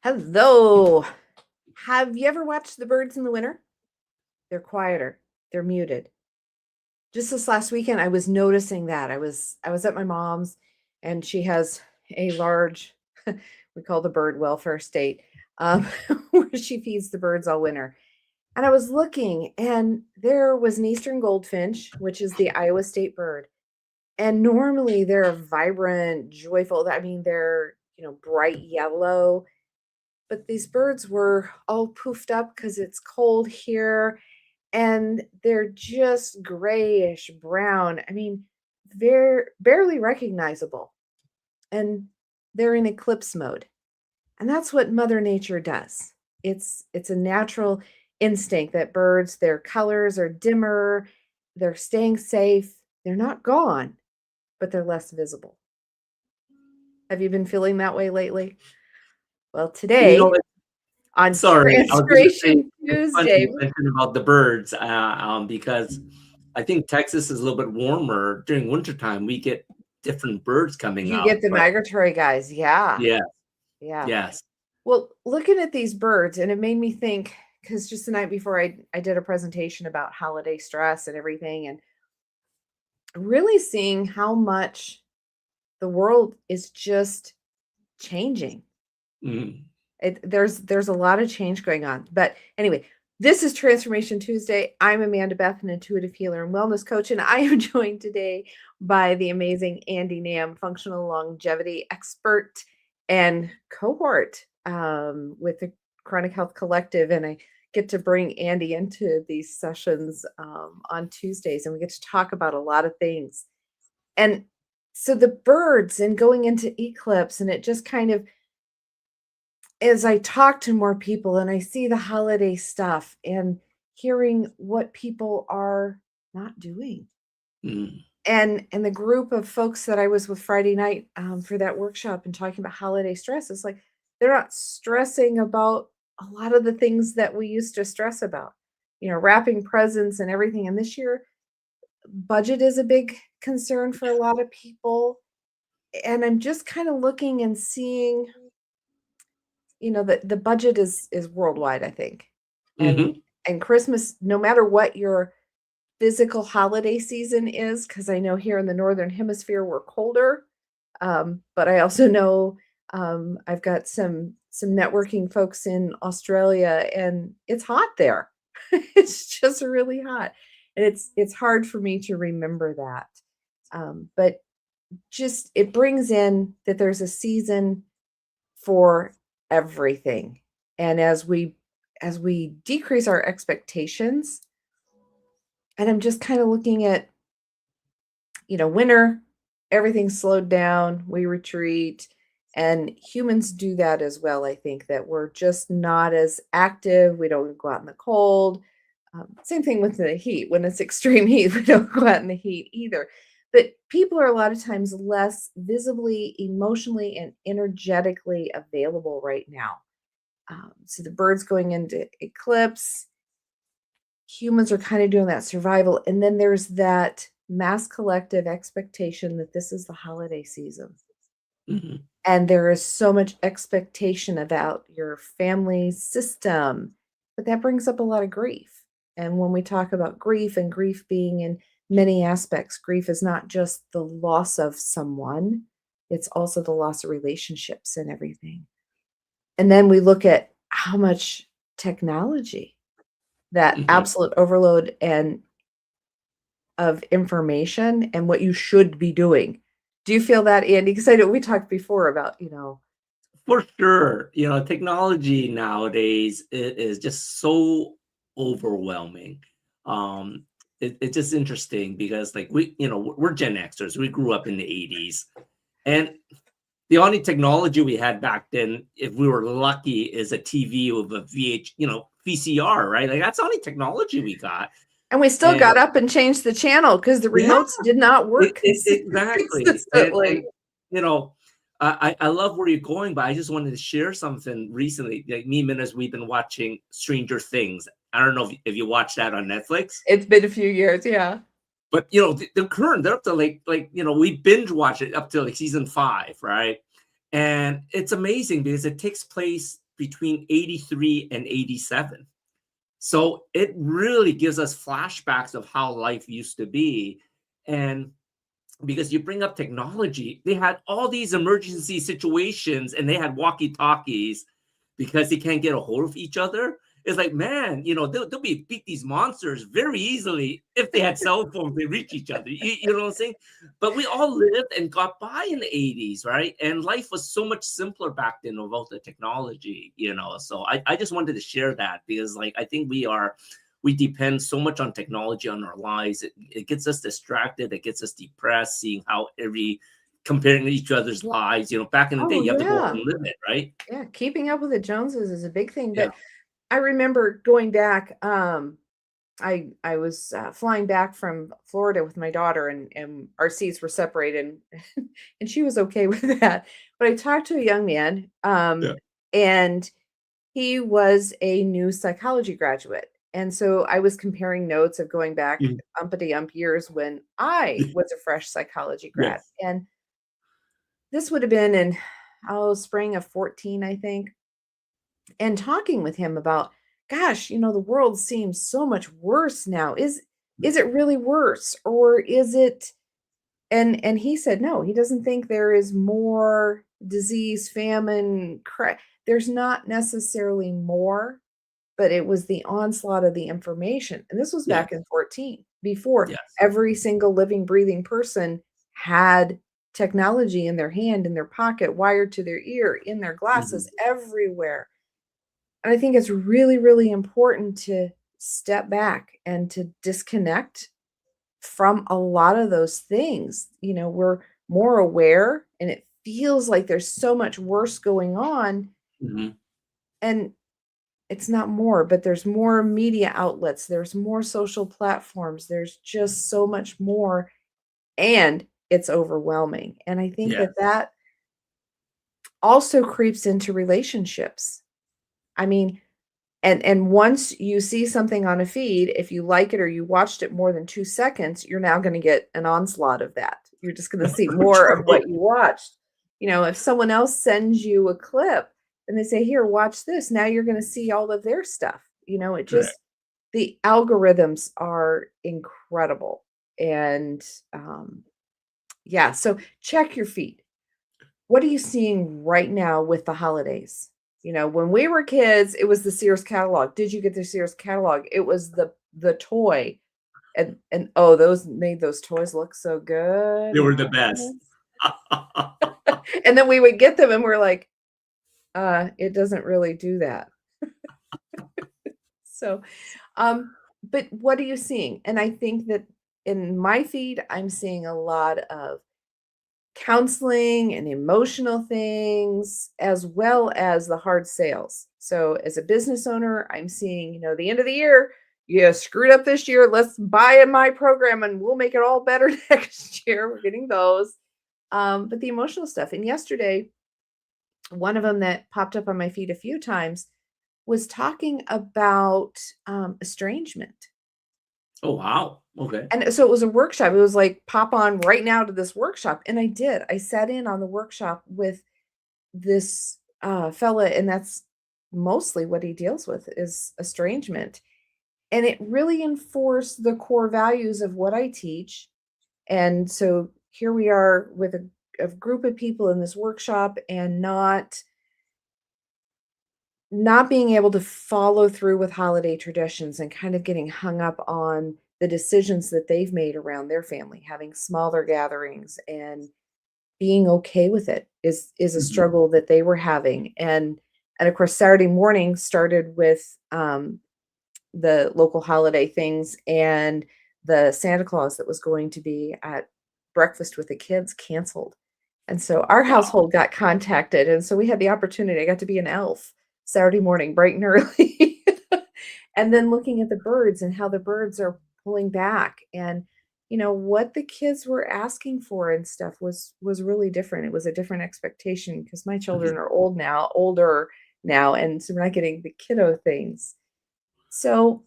Hello. Have you ever watched the birds in the winter? They're quieter. They're muted. Just this last weekend, I was noticing that. I was at my mom's, and she has a large, we call the bird welfare state, um, where she feeds the birds all winter. And I was looking, and there was an eastern goldfinch, which is the Iowa state bird. And normally they're vibrant, joyful. I mean, they're bright yellow, but these birds were all poofed up because it's cold here, and they're just grayish brown. I mean, they're barely recognizable, and they're in eclipse mode. And that's what Mother Nature does. It's a natural instinct that birds, their colors are dimmer, they're staying safe, they're not gone, but they're less visible. Have you been feeling that way lately? Well, You know, today on sorry, I was going to say Transpiration it's funny Tuesday. you mentioned about the birds because I think Texas is a little bit warmer during wintertime. We get different birds coming You out, get the but migratory guys. Yeah. yeah, Yeah. yes. Well, looking at these birds, and it made me think, because just the night before I did a presentation about holiday stress and everything, and really seeing how much the world is just changing. Mm. There's a lot of change going on. But anyway, this is Transformation Tuesday. I'm Amanda Beth, an intuitive healer and wellness coach, and I am joined today by the amazing Andy Nam, functional longevity expert and cohort with the Chronic Health Collective. And I get to bring Andy into these sessions on Tuesdays, and we get to talk about a lot of things. And so the birds and going into eclipse, and it just kind of, as I talk to more people and I see the holiday stuff and hearing what people are not doing. Mm. And the group of folks that I was with Friday night for that workshop and talking about holiday stress, it's like they're not stressing about a lot of the things that we used to stress about, wrapping presents and everything. And this year, budget is a big concern for a lot of people. And I'm just kind of looking and seeing, the budget is worldwide, I think. And Hmm. and Christmas, no matter what your physical holiday season is, because I know here in the Northern Hemisphere we're colder. But I also know I've got some networking folks in Australia, and it's hot there. It's just really hot. And it's hard for me to remember that. But just it brings in that there's a season for everything. And as we decrease our expectations, and I'm just kind of looking at, winter, everything's slowed down, we retreat, and humans do that as well. I think that we're just not as active. We don't go out in the cold. Same thing with the heat. When it's extreme heat, we don't go out in the heat either. But people are a lot of times less visibly, emotionally, and energetically available right now. So the birds going into eclipse, humans are kind of doing that survival. And then there's that mass collective expectation that this is the holiday season. Hmm. And there is so much expectation about your family system, but that brings up a lot of grief. And when we talk about grief, and grief being in many aspects, grief is not just the loss of someone, it's also the loss of relationships and everything. And then we look at how much technology, that Hmm. absolute overload and of information, and what you should be doing. Do you feel that, Andy? Because I know we talked before about, For sure. Technology nowadays is just so overwhelming. Um, it's just interesting because, like, we're Gen Xers. We grew up in the 80s. And the only technology we had back then, if we were lucky, is a TV with a VCR, right? Like, that's the only technology we got. and we still And got up and changed the channel because the yeah, remotes did not work exactly. And consistently. you know, I love where you're going, but I just wanted to share something recently. Like, me and Minna, we've been watching Stranger Things. I don't know if you watch that on Netflix. It's been a few years, yeah. But the current, they're up to we binge watch it up to like season 5, right? And it's amazing because it takes place between 83 and 87. So it really gives us flashbacks of how life used to be. And because you bring up technology, they had all these emergency situations and they had walkie talkies because they can't get a hold of each other. It's like, man, they'll beat these monsters very easily if they had cell phones, they reach each other. You know what I'm saying? But we all lived and got by in the 80s, right? And life was so much simpler back then without the technology. So I just wanted to share that because, like, I think we depend so much on technology on our lives. It gets us distracted. It gets us depressed, seeing how comparing each other's lives. Back in the day, Oh, you have to go out yeah. and live it, right? Yeah. Keeping up with the Joneses is a big thing. Yeah. But I remember going back, I was flying back from Florida with my daughter, and our seats were separated, and she was okay with that. But I talked to a young man, Yeah. and he was a new psychology graduate. And so I was comparing notes of going back Mhm. umpity ump years when I was a fresh psychology grad. Yes. And this would have been in, spring of 14, I think. And talking with him about, gosh, the world seems so much worse now. Is it really worse, or is it? And he said no, he doesn't think there is more disease, famine, there's not necessarily more, but it was the onslaught of the information. And this was Yes. back in 14, before Yes. every single living, breathing person had technology in their hand, in their pocket, wired to their ear, in their Mhm. glasses, everywhere. And I think it's really, really important to step back and to disconnect from a lot of those things. We're more aware, and it feels like there's so much worse going on. Mhm. And it's not more, but there's more media outlets, there's more social platforms, there's just so much more, and it's overwhelming. And I think Yeah. that also creeps into relationships. I mean, and once you see something on a feed, if you like it or you watched it more than 2 seconds, you're now gonna get an onslaught of that. You're just gonna see more of True. what you watched. If someone else sends you a clip and they say, "Here, watch this," now you're gonna see all of their stuff. It Correct. just the algorithms are incredible. And, yeah, so check your feed. What are you seeing right now with the holidays? When we were kids, it was the Sears catalog. Did you get the Sears catalog? It was the toy. And oh, those made those toys look so good. They Oh were the my best. goodness. And then we would get them and we're like, it doesn't really do that. So, but what are you seeing? And I think that in my feed, I'm seeing a lot of counseling and emotional things, as well as the hard sales. So as a business owner, I'm seeing, the end of the year, you screwed up this year. Let's buy in my program and we'll make it all better next year. We're getting those. But the emotional stuff. And yesterday, one of them that popped up on my feed a few times was talking about estrangement. Oh, wow. Okay. And so it was a workshop. It was like, pop on right now to this workshop. And I did. I sat in on the workshop with this fella, and that's mostly what he deals with is estrangement. And it really enforced the core values of what I teach. And so here we are with a group of people in this workshop, and not being able to follow through with holiday traditions, and kind of getting hung up on the decisions that they've made around their family, having smaller gatherings and being okay with it is a Mhm. struggle that they were having. And of course, Saturday morning started with the local holiday things, and the Santa Claus that was going to be at breakfast with the kids canceled. And so our Wow. household got contacted, and so we had the opportunity. I got to be an elf Saturday morning, bright and early. And then looking at the birds and how the birds are pulling back, and what the kids were asking for and stuff was really different. It was a different expectation because my children Mhm. are older now, and so we're not getting the kiddo things. So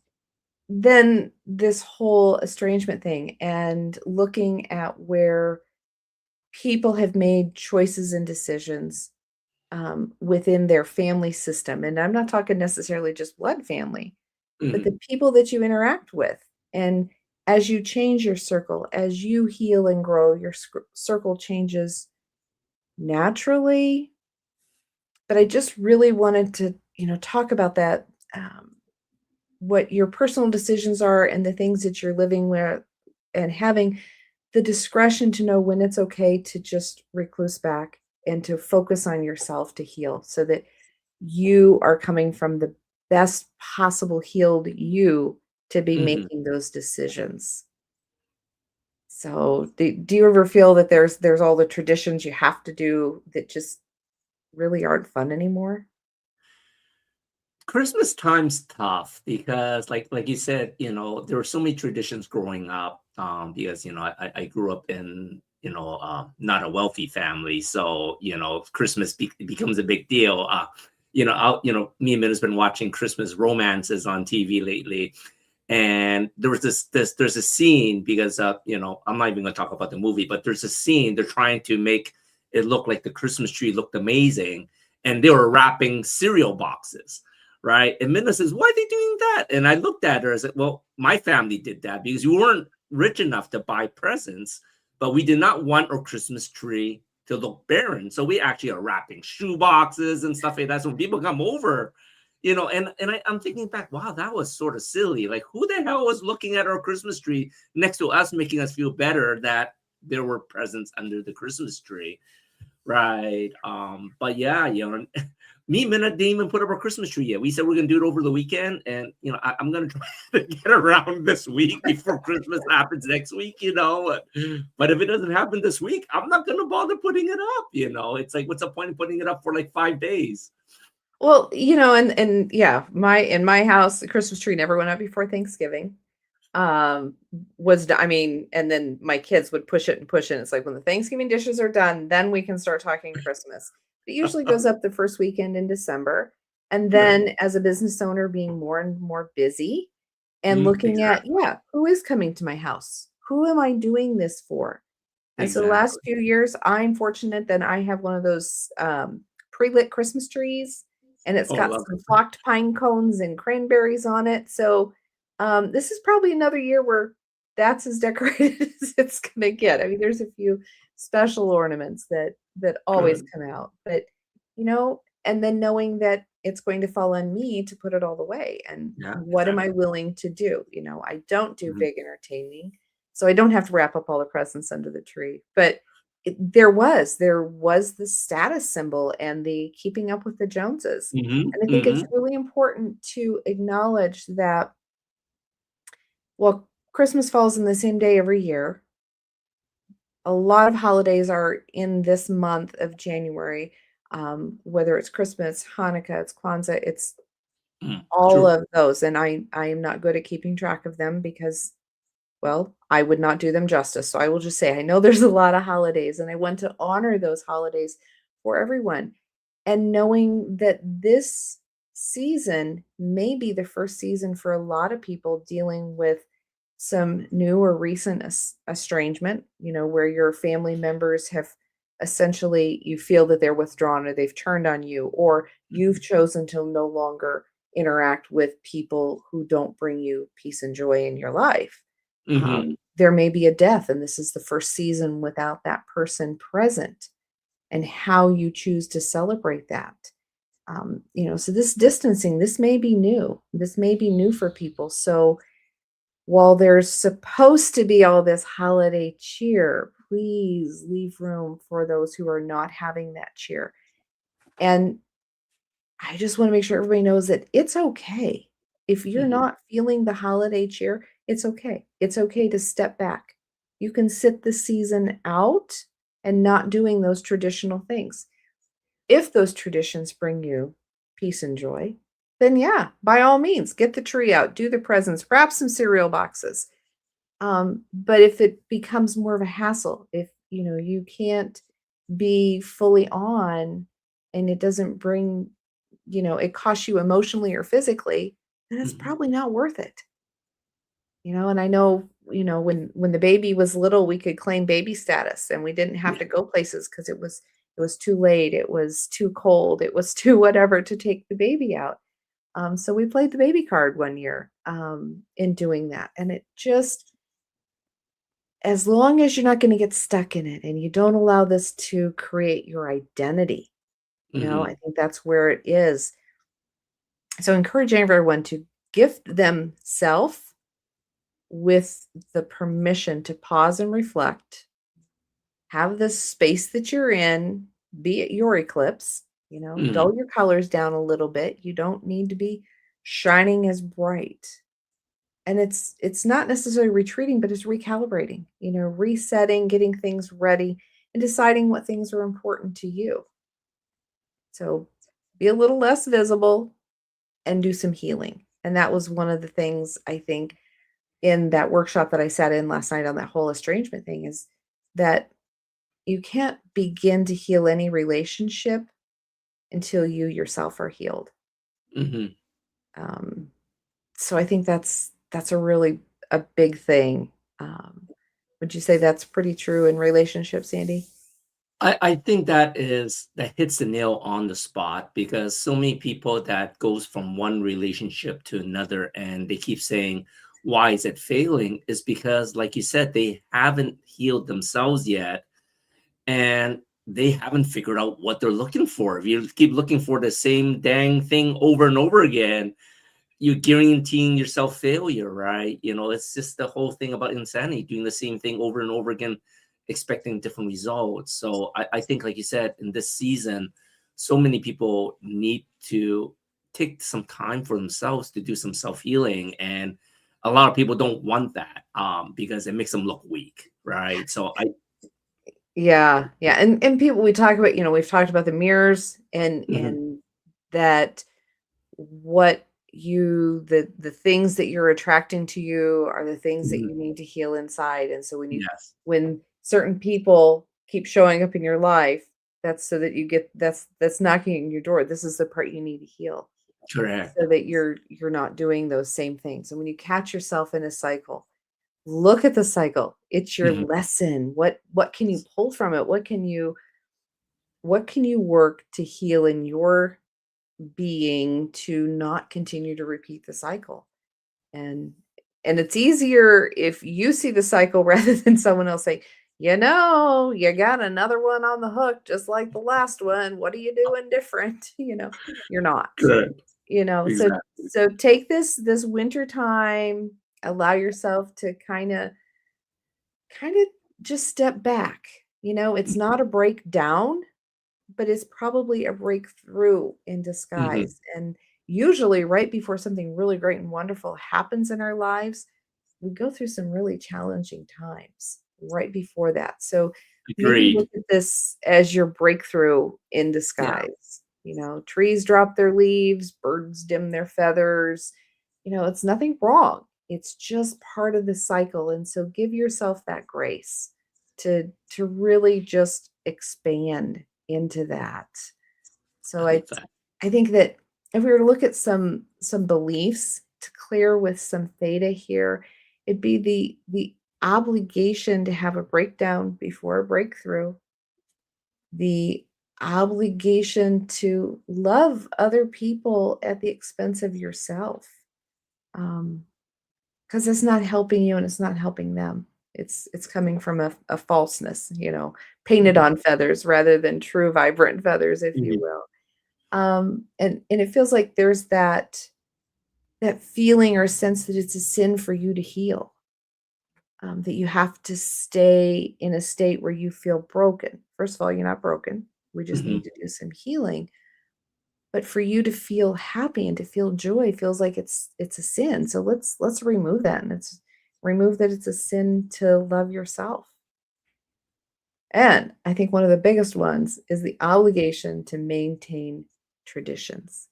then this whole estrangement thing, and looking at where people have made choices and decisions, within their family system. And I'm not talking necessarily just blood family, but Mhm. the people that you interact with. And as you change your circle, as you heal and grow, your circle changes naturally. But I just really wanted to, talk about that, what your personal decisions are and the things that you're living with, and having the discretion to know when it's okay to just recluse back and to focus on yourself to heal so that you are coming from the best possible healed you to be Mhm. making those decisions. So, do you ever feel that there's all the traditions you have to do that just really aren't fun anymore? Christmas time's tough because like you said, there were so many traditions growing up, because, I grew up in, not a wealthy family. So, Christmas becomes a big deal. Me and Min has been watching Christmas romances on TV lately. And there was there's a scene because, I'm not even gonna talk about the movie, but there's a scene they're trying to make it look like the Christmas tree looked amazing. And they were wrapping cereal boxes, right? And Minna says, "Why are they doing that?" And I looked at her. I said, "Well, my family did that because we weren't rich enough to buy presents, but we did not want our Christmas tree to look barren. So we actually are wrapping shoe boxes and stuff like that. So when people come over, I'm thinking back, wow, that was sort of silly. Like, who the hell was looking at our Christmas tree next to us, making us feel better that there were presents under the Christmas tree?" Right. But yeah, me and Minna didn't even put up our Christmas tree yet. We said we're gonna do it over the weekend, and I'm gonna try to get around this week before Christmas happens next week. But if it doesn't happen this week, I'm not gonna bother putting it up. It's like, what's the point of putting it up for like 5 days? Well, and yeah, my in my house, the Christmas tree never went up before Thanksgiving. I mean, and then my kids would push it and push it. It's like when the Thanksgiving dishes are done, then we can start talking Christmas. It usually goes up the first weekend in December. And Right. then as a business owner being more and more busy and Mhm, looking at, exactly. yeah, who is coming to my house? Who am I doing this for? And so the last Exactly. few years, I'm fortunate that I have one of those pre-lit Christmas trees, and it's Oh, got love some it. flocked pine cones and cranberries on it. So this is probably another year where that's as decorated as it's gonna get. I mean, there's a few special ornaments that always Good. come out, but and then knowing that it's going to fall on me to put it all away. And Yeah, what am I exactly. willing to do? I don't do Mhm, big entertaining, so I don't have to wrap up all the presents under the tree. But there was the status symbol and the keeping up with the Joneses. mhm, And I think it's mhm, really important to acknowledge that, well, Christmas falls in the same day every year. A lot of holidays are in this month of January, whether it's Christmas, Hanukkah, it's Kwanzaa, it's all true. of those. And I am not good at keeping track of them because, well, I would not do them justice. So I will just say I know there's a lot of holidays, and I want to honor those holidays for everyone. And knowing that this season may be the first season for a lot of people dealing with some new or recent estrangement, where your family members have essentially, you feel that they're withdrawn or they've turned on you, or you've Mhm, chosen to no longer interact with people who don't bring you peace and joy in your life. mhm, There may be a death, and this is the first season without that person present, and how you choose to celebrate that. So this distancing, this may be new. This may be new for people. So while there's supposed to be all this holiday cheer, please leave room for those who are not having that cheer. And I just want to make sure everybody knows that it's okay. If you're mhm, not feeling the holiday cheer, it's okay. It's okay to step back. You can sit the season out and not doing those traditional things. If those traditions bring you peace and joy, then yeah, by all means, get the tree out, do the presents, wrap some cereal boxes. But if it becomes more of a hassle, if you can't be fully on and it doesn't bring, it costs you emotionally or physically, then it's mhm, probably not worth it. And I know, when the baby was little, we could claim baby status and we didn't have yeah, to go places because it was it was too late, it was too cold, it was too whatever to take the baby out. So we played the baby card one year in doing that. And it just, as long as you're not going to get stuck in it and you don't allow this to create your identity, I Mhm. think that's where it is. So encouraging everyone to gift themselves with the permission to pause and reflect, have this space that you're in, be it your eclipse, Mhm. dull your colors down a little bit. You don't need to be shining as bright. And it's not necessarily retreating, but it's recalibrating, resetting, getting things ready, and deciding what things are important to you. So be a little less visible and do some healing. And that was one of the things I think in that workshop that I sat in last night on that whole estrangement thing is that you can't begin to heal any relationship until you yourself are healed. Mhm. Um, so I think that's a big thing. Um, would you say that's pretty true in relationships, Sandy? I think that hits the nail on the spot because so many people that goes from one relationship to another and they keep saying, why is it failing? Is because, like you said, they haven't healed themselves yet and they haven't figured out what they're looking for. If you keep looking for the same dang thing over and over again, you're guaranteeing yourself failure, right? It's just the whole thing about insanity, doing the same thing over and over again, expecting different results. So I think, like you said, in this season, so many people need to take some time for themselves to do some self-healing. And a lot of people don't want that because it makes them look weak, right? So I Yeah, yeah, and people we talk about, we've talked about the mirrors Mhm, and that what the things that you're attracting to you are the things that mhm, you need to heal inside. And so yes, when certain people keep showing up in your life, that's so that you get that's knocking on your door. This is the part you need to heal correct. so that you're not doing those same things. And when you catch yourself in a cycle, look at the cycle. It's your Mhm, lesson. What can you pull from it? What can you work to heal in your being to not continue to repeat the cycle? And and it's easier if you see the cycle rather than someone else say, you got another one on the hook just like the last one. What are you doing different? You're not. good, So exactly. take this winter time, allow yourself to kind of just step back. It's not a breakdown, but it's probably a breakthrough in Mhm, disguise. And usually, right before something really great and wonderful happens in our lives, we go through some really challenging times right before that. So maybe agreed. look at this as your breakthrough in Yeah, disguise. Trees drop their leaves, birds dim their feathers. It's nothing wrong. It's just part of the cycle. And so give yourself that grace to really just expand into that. So I love that. I think that if we were to look at some beliefs to clear with some theta here, it'd be the obligation to have a breakdown before a breakthrough, the obligation to love other people at the expense of yourself. Because it's not helping you and it's not helping them. It's coming from a falseness, painted Mhm, on feathers rather than true vibrant feathers, if you mhm, will. And it feels like there's that feeling or sense that it's a sin for you to heal, that you have to stay in a state where you feel broken. First of all, you're not broken. We just need mhm. to do some healing. But for you to feel happy and to feel joy feels like it's a sin. So let's remove that. And let's remove that it's a sin to love yourself. And I think one of the biggest ones is the obligation to maintain traditions.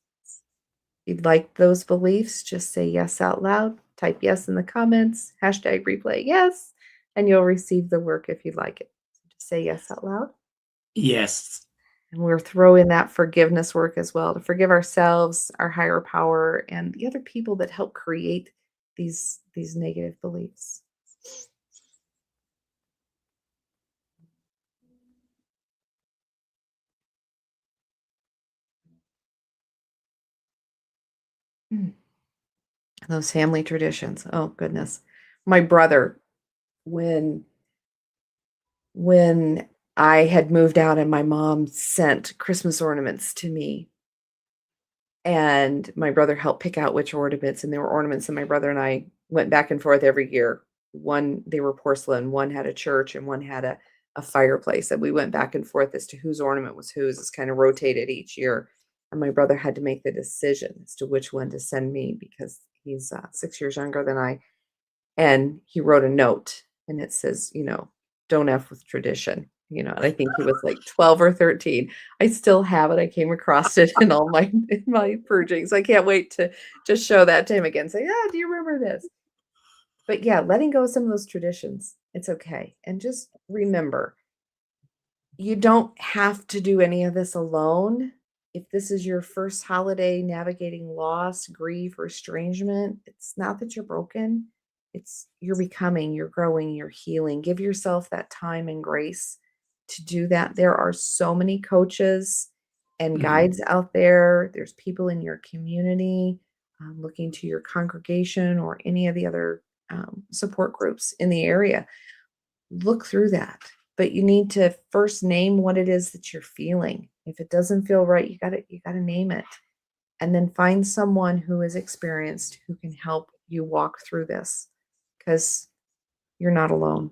If you'd like those beliefs, just say yes out loud. Type yes in the comments, hashtag replay yes, and you'll receive the work if you'd like it. So just say yes out loud. Yes. And we'll throw in that forgiveness work as well to forgive ourselves, our higher power, and the other people that help create these negative beliefs. Those family traditions. Oh goodness. My brother, when when I had moved out and my mom sent Christmas ornaments to me, and my brother helped pick out which ornaments, and there were ornaments and my brother and I went back and forth every year. One, they were porcelain, one had a church, and one had a fireplace, and we went back and forth as to whose ornament was whose. It's kind of rotated each year, and my brother had to make the decision as to which one to send me because he's 6 years younger than I. And he wrote a note, and it says, "Don't F with tradition." And I think he was like 12 or 13. I still have it. I came across it in all my in my purgings. I can't wait to just show that to him again. Say, "Yeah, do you remember this?" But yeah, letting go of some of those traditions, it's okay. And just remember, you don't have to do any of this alone. If this is your first holiday navigating loss, grief, or estrangement, it's not that you're broken. It's you're becoming, you're growing, you're healing. Give yourself that time and grace to do that. There are so many coaches and Mhm. guides out there. There's people in your community looking to your congregation or any of the other support groups in the area. Look through that, but you need to first name what it is that you're feeling. If it doesn't feel right, you gotta name it, and then find someone who is experienced who can help you walk through this, because 'cause you're not alone.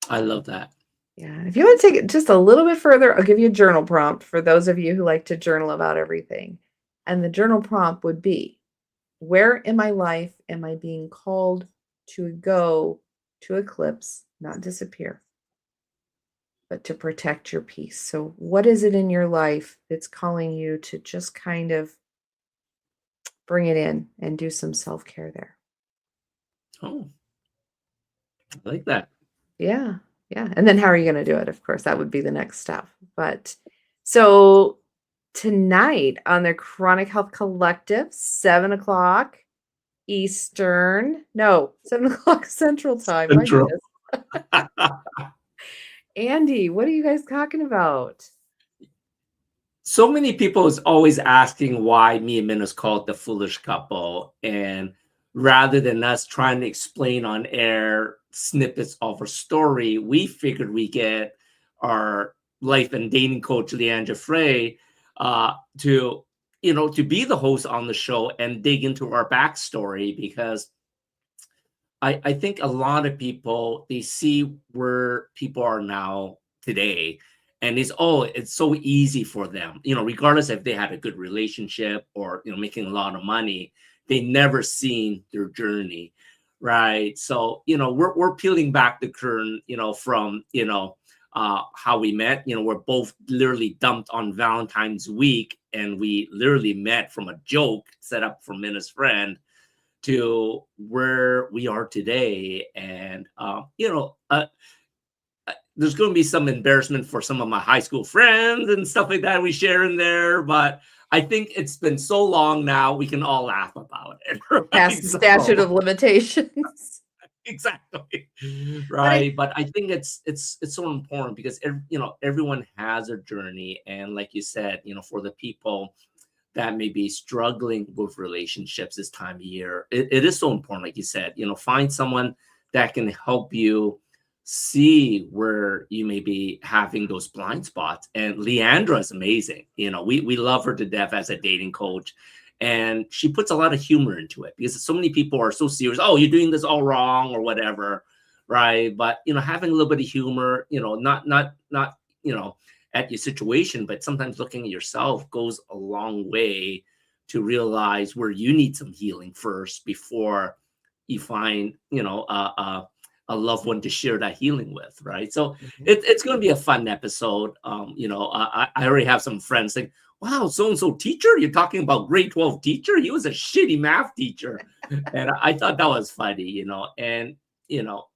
I love that. Yeah, if you wanna take it just a little bit further, I'll give you a journal prompt for those of you who like to journal about everything, and the journal prompt would be, "Where in my life am I being called to go to eclipse, not disappear, but to protect your peace?" So, what is it in your life that's calling you to just kind of bring it in and do some self care there? Oh, I like that. Yeah. Yeah. And then how are you going to do it? Of course, that would be the next step. But so tonight on the Chronic Health Collective, 7 o'clock Eastern, no, 7 o'clock Central Time. My Central. goodness. Andy, what are you guys talking about? So many people is always asking why me and Min is called the foolish couple, and rather than us trying to explain on air snippets of a story, we figured we get our life and dating coach Leandra Frey to to be the host on the show and dig into our backstory because I think a lot of people they see where people are now today and it's so easy for them, regardless if they had a good relationship or making a lot of money, they never seen their journey, right? So we're peeling back the curtain, from how we met. We're both literally dumped on Valentine's week, and we literally met from a joke set up for Minna's friend to where we are today. And, there's going to be some embarrassment for some of my high school friends and stuff like that we share in there. But I think it's been so long now, we can all laugh about it. Right? Past the statute of So, limitations. exactly. But I Right. But I think it's so important because, everyone has a journey. And like you said, for the people that may be struggling with relationships this time of year, it is so important, like you said, find someone that can help you see where you may be having those blind spots. And Leandra is amazing. We love her to death as a dating coach. And she puts a lot of humor into it because so many people are so serious. Oh, you're doing this all wrong or whatever. Right. But having a little bit of humor, not at your situation, but sometimes looking at yourself goes a long way to realize where you need some healing first before you find, a loved one to share that healing with, right? So Mhm. it's going to be a fun episode. I already have some friends saying, "Wow, so and so teacher, you're talking about grade 12 teacher? He was a shitty math teacher," and I thought that was funny, and you know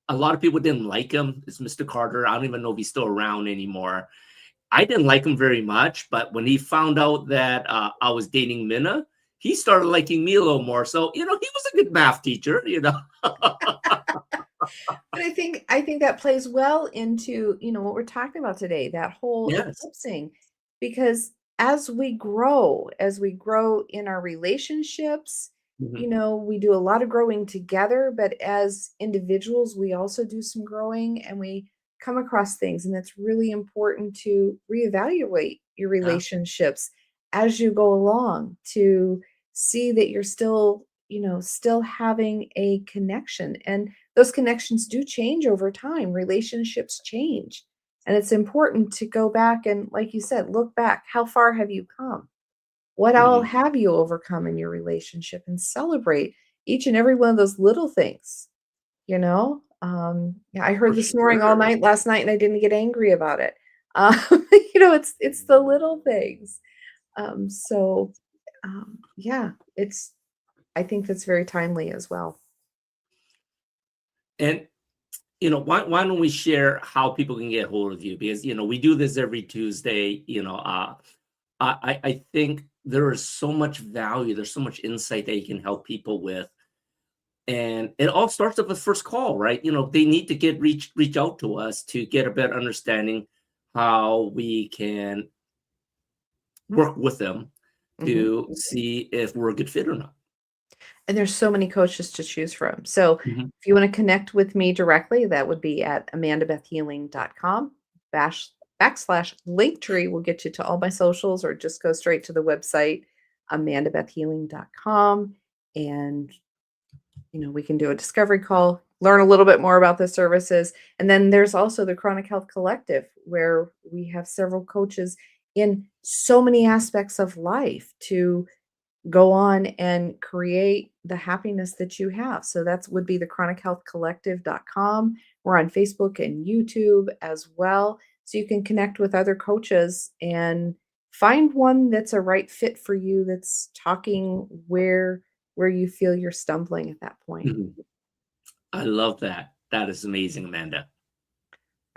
a lot of people didn't like him. It's Mr. Carter. I don't even know if he's still around anymore. I didn't like him very much, but when he found out that I was dating Minna, he started liking me a little more. So, he was a good math teacher. But I think that plays well into, what we're talking about today, that whole Yes. eclipsing, because as we grow in our relationships, Mhm. we do a lot of growing together, but as individuals, we also do some growing and we come across things. And it's really important to reevaluate your Yeah. relationships as you go along to see that you're still having a connection. And those connections do change over time. Relationships change. And it's important to go back and, like you said, look back. How far have you come? What all Mhm. have you overcome in your relationship and celebrate each and every one of those little things, you know? Yeah, I For heard the snoring all sure. night last night and I didn't get angry about it. Um, it's the little things. Yeah, I think that's very timely as well. And why don't we share how people can get hold of you? Because we do this every Tuesday. I think there is so much value. There's so much insight that you can help people with, and it all starts with the first call, right? They need to reach out to us to get a better understanding how we can work with them Mhm. to see if we're a good fit or not. And there's so many coaches to choose from. So Mhm. if you want to connect with me directly, that would be at amandabethhealing.com bash backslash linktree will get you to all my socials, or just go straight to the website, amandabethhealing.com. And we can do a discovery call, learn a little bit more about the services. And then there's also the Chronic Health Collective, where we have several coaches in so many aspects of life to go on and create the happiness that you have. So that's would be the chronichealthcollective.com. We're on Facebook and YouTube as well. So you can connect with other coaches and find one that's a right fit for you, that's talking where you feel you're stumbling at that point. Mhm. I love that. That is amazing, Amanda.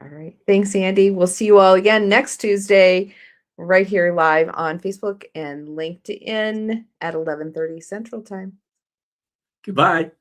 All right. Thanks, Andy. We'll see you all again next Tuesday, right here live on Facebook and LinkedIn at 11:30 Central Time. Goodbye.